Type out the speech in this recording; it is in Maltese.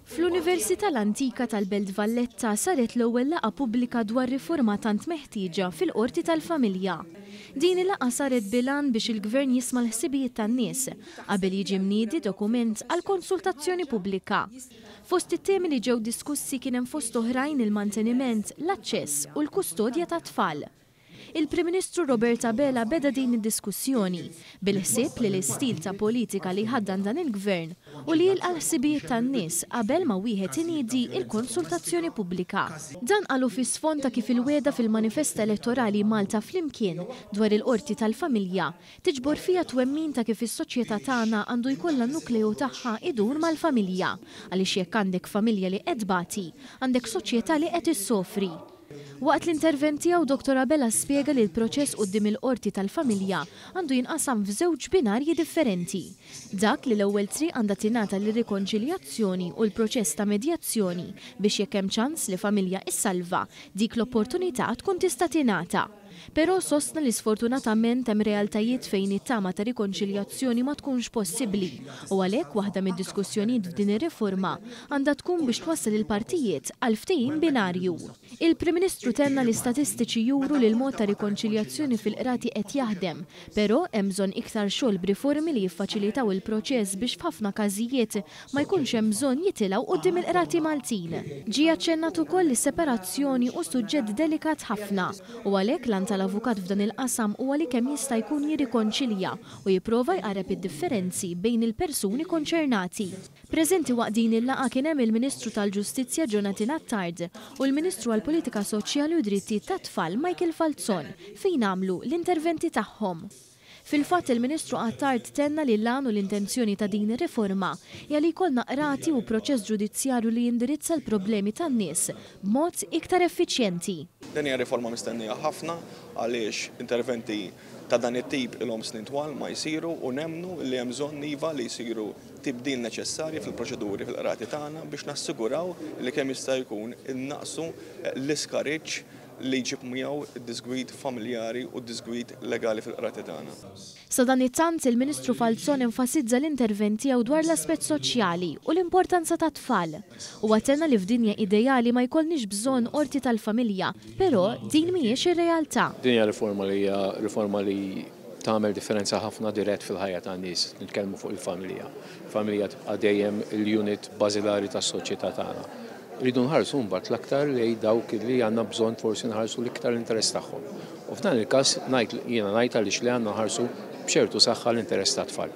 Fl-Università l-Antika tal-Belt Valletta saret l-ewwel laqgħa pubblika dwar riforma tant meħtieġa fil-Qorti tal-Familja. Din il-laqgħa saret bilan biex il-Gvern jisma' l-ħsibijiet tan-nies qabel jiġi mniedi dokument għal konsultazzjoni pubblika. Fost it-temi li ġew diskussi kien hemm fost oħrajn il-manteniment, l-aċċess u l-kustodja tat-tfal. Il-Prim Ministru Roberta Bela beda din id-diskussjoni bil-ħsieb li l-istil ta' politika li ħaddan dan il-Gvern u li l-ħsibijiet tan-nies qabel ma wieħed iniedi il-konsultazzjoni pubblika. Dan qalu fi sfond ta' kif il-weda fil-manifest elettorali Malta flimkien dwar il-Qorti tal-Familja tiġbor fiha twemmin ta' kif is-soċjetà tagħna għandu jkollha n-nukleu tagħha idur mal-familja għaliex jekk għandek familja li qed tbati, għandek soċjetà li qed issofri. Waqt l-intervent tiegħu Dr. Bela spjega li l-proċess quddiem il-Qorti tal-Familja għandu jinqasam f'żewġ binarji differenti. Dak li l-ewwel triq għandha tingħata lir-rikonċiljazzjoni u l-proċess ta' medjazzjoni biex jekk hemm ċans li familja issalva dik l-opportunità tkun tista' tingħata. Però sostna li sfortunatament hemm realtajiet fejn it-tama ta' rikonċiljazzjoni ma tkunx possibbli u għalhekk waħda mid-diskussjonijiet f'din ir-riforma għandha tkun biex twassal il-partijiet għal ftehim binarju. Il-Prim Ministru tenna l-istatistiċi juru li l-mod ta' rikonċiljazzjoni fil-qrati qed jaħdem, però hemm bżonn iktar xogħol b'riformi li jiffaċilitaw il-proċess biex f'ħafna każijiet ma jkunx hemm bżonn jitilgħu quddiem il-qrati Maltin. Ġie aċċennat ukoll li separazzjoni u suġġett delikat ħafna u għalhekk l tal-avukat f'dan il-qasam huwa li kemm jista' jkun jirrikonċilja u jipprova jqareb id-differenzi bejn il-persuni konċernati. Preżenti waqt din il-laqgħa kien hemm il-Ministru tal-Ġustizzja Jonathan Attard u l-Ministru għall-Politika Soċjali u Drittijiet tat-Tfal Michael Falzon fejn għamlu l-interventi tagħhom. Fil-fatt il-Ministru Attard tenna li l-għan u l-intenzjoni ta' din ir-riforma hija li jkollna qrati u proċess ġudizzjarju li jindirizza l-problemi tan-nies b'mod iktar effiċjenti. Din hija riforma mistennija ħafna għaliex interventi ta' dan it-tip ilhom snin twal ma jsiru u nemmnu li hemm bżonn iva li jsiru tibdil neċessarji fil-proċeduri fil-qrati tagħna biex nassiguraw li kemm jista' jkun innaqsu l-iskariġġ li jġib miegħu id-disgwid familjari u d-disgwid legali fil-qrati tagħna. Sa dan it-tant il-Ministru Falzon enfasizza l-intervent tiegħu dwar l-aspett soċjali u l-importanza tat-tfal. U għatenna li f'dinja ideali ma jkollniex bżonn qorti tal-familja, però din mhijiex ir-realtà. Din hija riforma li tagħmel differenza ħafna dirett fil-ħajja tan-nies, nitkellmu fuq il-familja. Familja tibqa' dejjem il-unit bażilari tas-soċjetà tagħna. Rridu nħarsu mbagħad l-aktar li dawk li għandna bżonn forsi nħarsu l-iktar l-interess tagħhom. U f'dan il-każ jiena ngħid għaliex li għandna nħarsu b'ċertu saħħa l-interess tat-tfal.